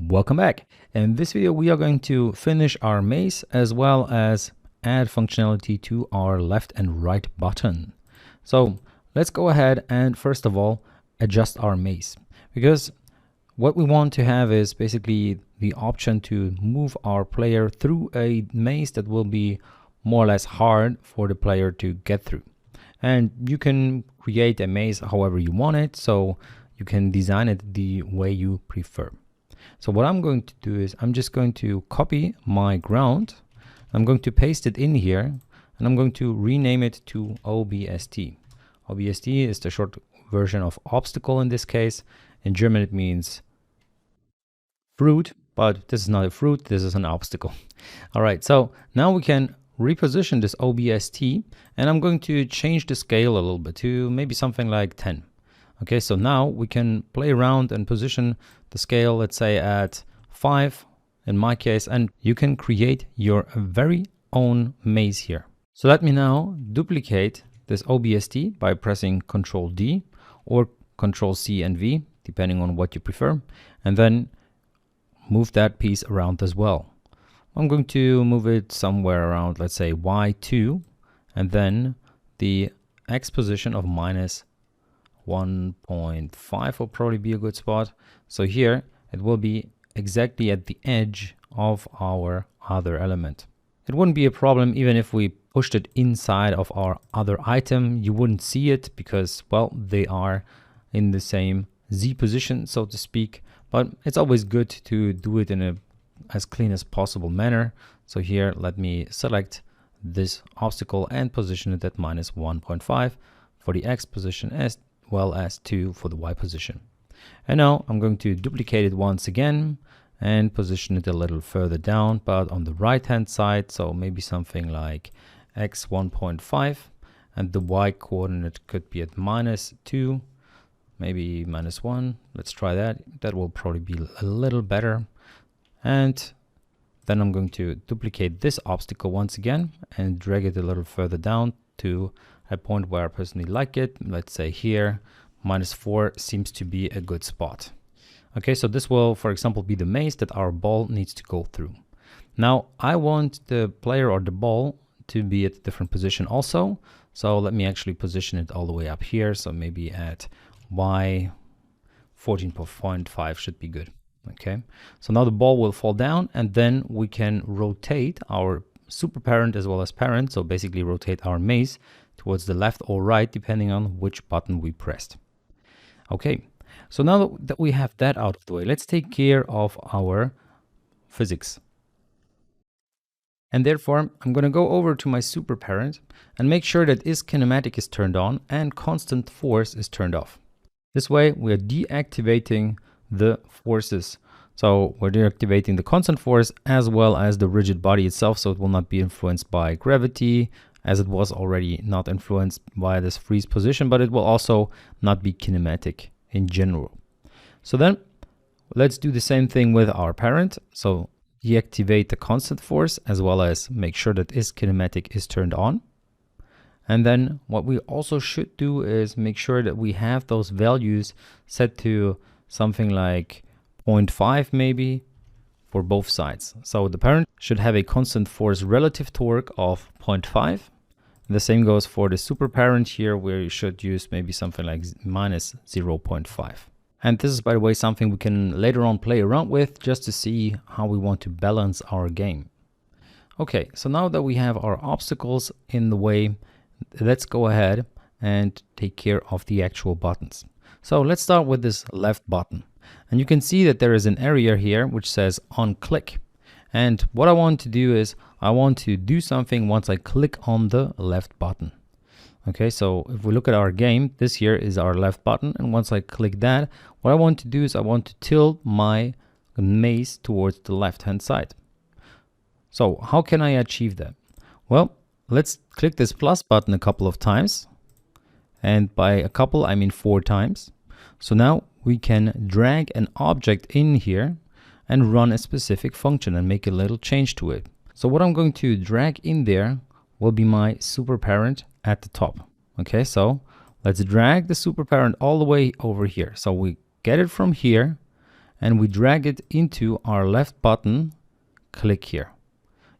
Welcome back. In this video, we are going to finish our maze as well as add functionality to our left and right button. So let's go ahead and first of all, adjust our maze, because what we want to have is basically the option to move our player through a maze that will be more or less hard for the player to get through. And you can create a maze however you want it, so you can design it the way you prefer. So what I'm going to do is I'm just going to copy my ground. I'm going to paste it in here and I'm going to rename it to OBST. OBST is the short version of obstacle in this case. In German it means fruit, but this is not a fruit, this is an obstacle. All right, so now we can reposition this OBST and I'm going to change the scale a little bit to maybe something like 10. Okay, so now we can play around and position the scale, let's say at 5 in my case, and you can create your very own maze here. So let me now duplicate this OBST by pressing Ctrl D or Ctrl C and V, depending on what you prefer, and then move that piece around as well. I'm going to move it somewhere around, let's say Y2, and then the X position of minus 1.5 will probably be a good spot. So here it will be exactly at the edge of our other element. It wouldn't be a problem even if we pushed it inside of our other item. You wouldn't see it because, well, they are in the same Z position, so to speak, but it's always good to do it in a as clean as possible manner. So here, let me select this obstacle and position it at minus 1.5 for the X position as well as 2 for the Y position. And now I'm going to duplicate it once again and position it a little further down, but on the right hand side, so maybe something like X 1.5, and the Y coordinate could be at minus 2, maybe minus 1. Let's try that. That will probably be a little better. And then I'm going to duplicate this obstacle once again and drag it a little further down to a point where I personally like it. Let's say here, minus 4 seems to be a good spot. Okay, so this will, for example, be the maze that our ball needs to go through. Now, I want the player or the ball to be at a different position also. So let me actually position it all the way up here. So maybe at Y 14.5 should be good. Okay, so now the ball will fall down and then we can rotate our super parent as well as parent. So basically rotate our maze towards the left or right, depending on which button we pressed. Okay, so now that we have that out of the way, let's take care of our physics. And therefore, I'm going to go over to my super parent and make sure that isKinematic is turned on and constant force is turned off. This way, we are deactivating the forces. So we're deactivating the constant force as well as the rigid body itself, so it will not be influenced by gravity, as it was already not influenced by this freeze position, but it will also not be kinematic in general. So then let's do the same thing with our parent. So deactivate the constant force as well as make sure that isKinematic is turned on. And then what we also should do is make sure that we have those values set to something like 0.5 maybe for both sides. So the parent should have a constant force relative torque of 0.5. The same goes for the super parent here, where you should use maybe something like minus 0.5. And this is, by the way, something we can later on play around with just to see how we want to balance our game. Okay, so now that we have our obstacles in the way, let's go ahead and take care of the actual buttons. So let's start with this left button. And you can see that there is an area here which says on click. And what I want to do is I want to do something once I click on the left button. Okay, so if we look at our game, this here is our left button. And once I click that, what I want to do is I want to tilt my maze towards the left hand side. So how can I achieve that? Well, let's click this plus button a couple of times. And by a couple, I mean 4 times. So now we can drag an object in here and run a specific function and make a little change to it. So what I'm going to drag in there will be my super parent at the top. Okay, so let's drag the super parent all the way over here. So we get it from here and we drag it into our left button, click here.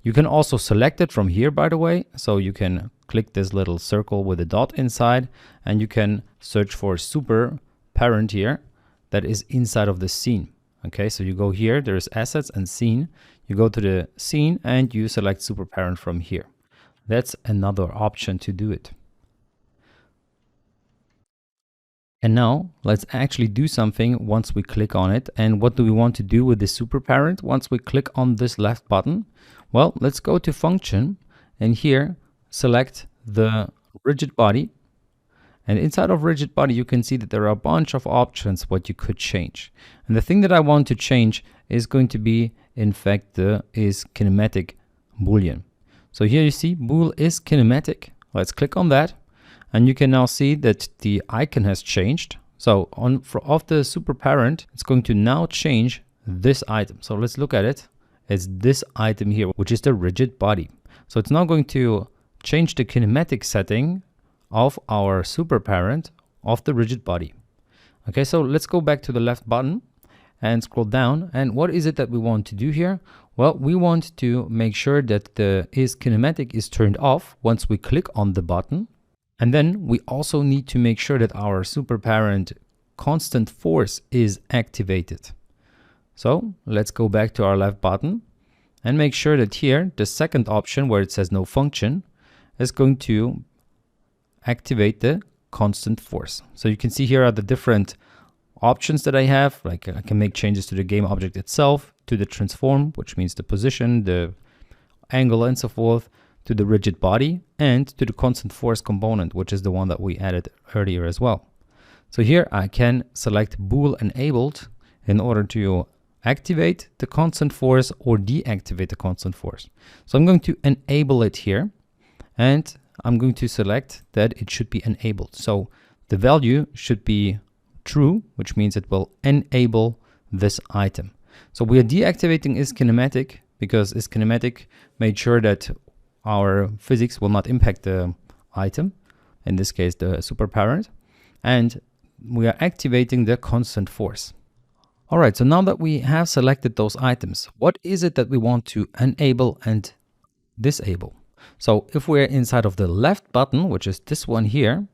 You can also select it from here, by the way. So you can click this little circle with a dot inside, and you can search for super parent here that is inside of the scene. Okay, so you go here, there's assets and scene. You go to the scene and you select super parent from here. That's another option to do it. And now let's actually do something once we click on it. And what do we want to do with the super parent once we click on this left button? Well, let's go to function and here select the rigid body. And inside of rigid body, you can see that there are a bunch of options what you could change. And the thing that I want to change is going to be, in fact, the is kinematic boolean. So here you see bool is kinematic. Let's click on that. And you can now see that the icon has changed. So of the super parent, it's going to now change this item. So let's look at it. It's this item here, which is the rigid body. So it's now going to change the kinematic setting of our super parent of the rigid body. Okay, so let's go back to the left button and scroll down. And what is it that we want to do here? Well, we want to make sure that the is kinematic is turned off once we click on the button. And then we also need to make sure that our super parent constant force is activated. So let's go back to our left button and make sure that here the second option where it says no function is going to activate the constant force. So you can see here are the different options that I have. Like I can make changes to the game object itself, to the transform, which means the position, the angle and so forth, to the rigid body, and to the constant force component, which is the one that we added earlier as well. So here I can select bool enabled in order to activate the constant force or deactivate the constant force. So I'm going to enable it here, and I'm going to select that it should be enabled. So the value should be true, which means it will enable this item. So we are deactivating is kinematic because is kinematic made sure that our physics will not impact the item, in this case the super parent, and we are activating the constant force. All right, so now that we have selected those items, what is it that we want to enable and disable? So if we're inside of the left button, which is this one here,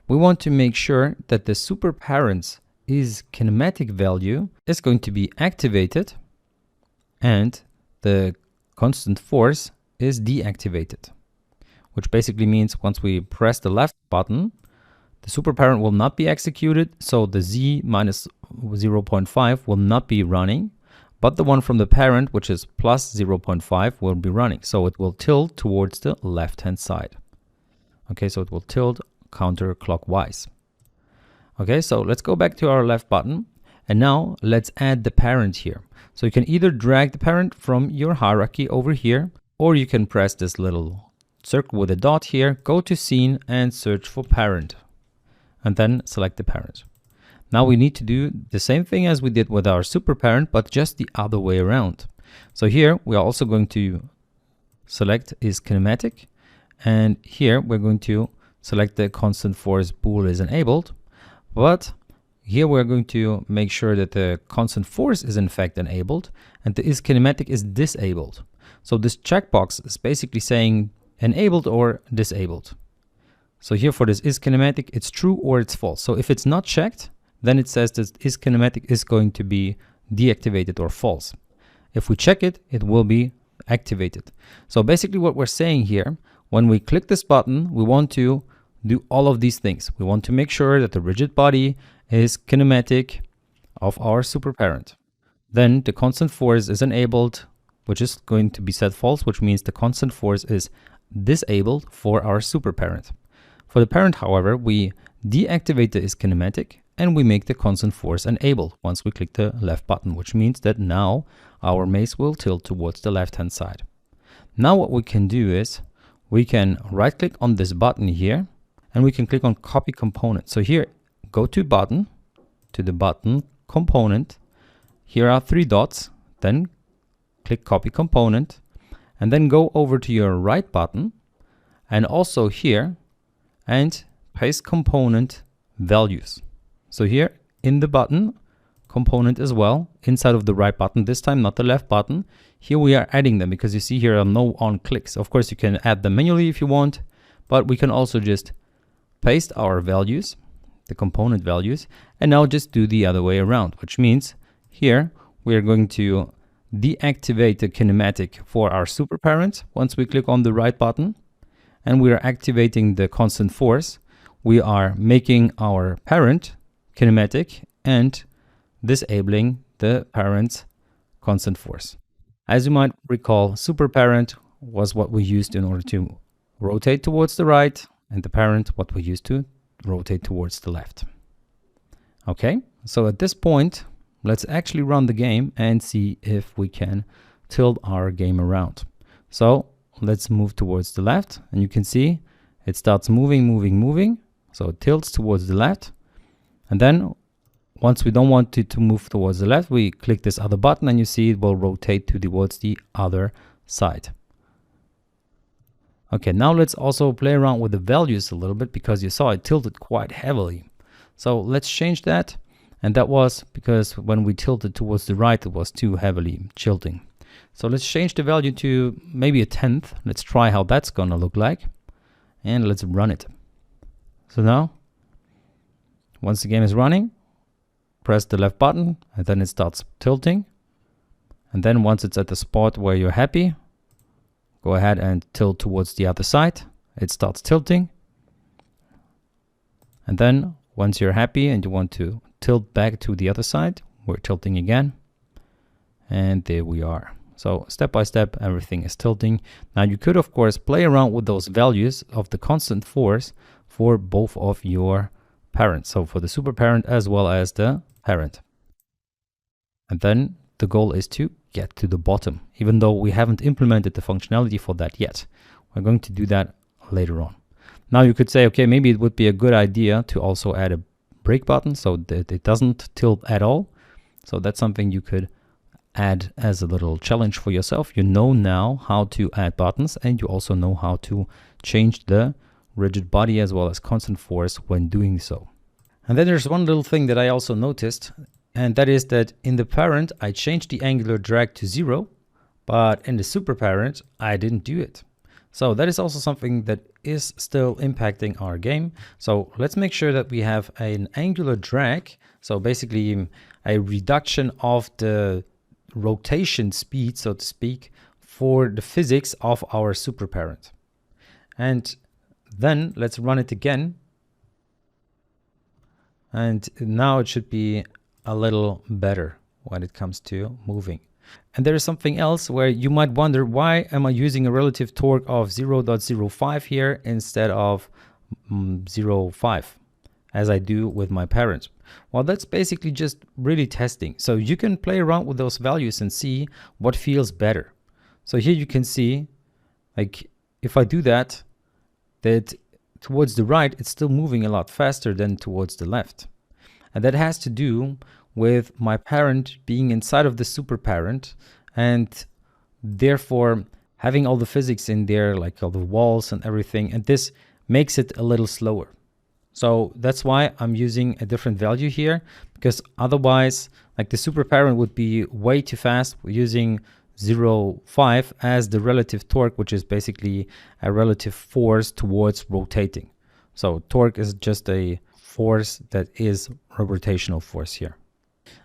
we want to make sure that the super parent's is kinematic value is going to be activated and the constant force is deactivated, which basically means once we press the left button, the super parent will not be executed. So the z minus 0.5 will not be running, but the one from the parent, which is plus 0.5, will be running. So it will tilt towards the left-hand side. Okay, so it will tilt counterclockwise. Okay, so let's go back to our left button. And now let's add the parent here. So you can either drag the parent from your hierarchy over here, or you can press this little circle with a dot here, go to scene and search for parent, and then select the parent. Now we need to do the same thing as we did with our super parent, but just the other way around. So here we are also going to select is kinematic, and here we're going to select the constant force bool is enabled, but here we're going to make sure that the constant force is in fact enabled and the is kinematic is disabled. So this checkbox is basically saying enabled or disabled. So here for this is kinematic, it's true or it's false. So if it's not checked, then it says that is kinematic is going to be deactivated or false. If we check it, it will be activated. So basically what we're saying here, when we click this button, we want to do all of these things. We want to make sure that the rigid body is kinematic of our super parent. Then the constant force is enabled, which is going to be set false, which means the constant force is disabled for our super parent. For the parent, however, we deactivate the is kinematic and we make the constant force enabled once we click the left button, which means that now our mace will tilt towards the left-hand side. Now what we can do is we can right-click on this button here and we can click on copy component. So here, go to button, to the button component. Here are three dots, then click copy component, and then go over to your right button and also here and paste component values. So here in the button, component as well inside of the right button, this time not the left button. Here we are adding them because you see here are no on clicks. Of course, you can add them manually if you want, but we can also just paste our values, the component values, and now just do the other way around, which means here we are going to deactivate the kinematic for our super parent once we click on the right button, and we are activating the constant force. We are making our parent kinematic and disabling the parent's constant force. As you might recall, super parent was what we used in order to rotate towards the right, and the parent what we used to rotate towards the left. Okay, so at this point, let's actually run the game and see if we can tilt our game around. So let's move towards the left, and you can see it starts moving. So it tilts towards the left. And then once we don't want it to move towards the left, we click this other button and you see it will rotate towards the other side. Okay, now let's also play around with the values a little bit because you saw it tilted quite heavily. So let's change that. And that was because when we tilted towards the right, it was too heavily tilting. So let's change the value to maybe 1/10. Let's try how that's gonna look like. And let's run it. So now, once the game is running, press the left button and then it starts tilting. And then once it's at the spot where you're happy, go ahead and tilt towards the other side. It starts tilting. And then once you're happy and you want to tilt back to the other side, we're tilting again. And there we are. So step by step, everything is tilting. Now you could, of course, play around with those values of the constant force for both of your parents. So for the super parent as well as the parent. And then the goal is to get to the bottom, even though we haven't implemented the functionality for that yet. We're going to do that later on. Now you could say, okay, maybe it would be a good idea to also add a break button so that it doesn't tilt at all. So that's something you could add as a little challenge for yourself. You know now how to add buttons, and you also know how to change the rigid body as well as constant force when doing so. And then there's one little thing that I also noticed, and that is that in the parent, I changed the angular drag to 0, but in the super parent, I didn't do it. So that is also something that is still impacting our game. So let's make sure that we have an angular drag. So basically a reduction of the rotation speed, so to speak, for the physics of our super parent. And then let's run it again. And now it should be a little better when it comes to moving. And there is something else where you might wonder, why am I using a relative torque of 0.05 here instead of 0.5 as I do with my parent? Well, that's basically just really testing. So you can play around with those values and see what feels better. So here you can see, like, if I do that, that towards the right, it's still moving a lot faster than towards the left. And that has to do with my parent being inside of the super parent and therefore having all the physics in there, like all the walls and everything. And this makes it a little slower. So that's why I'm using a different value here, because otherwise, like, the super parent would be way too fast. We're using 0.5 as the relative torque, which is basically a relative force towards rotating. So torque is just a force that is a rotational force here.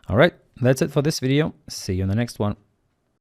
All right, that's it for this video. See you in the next one.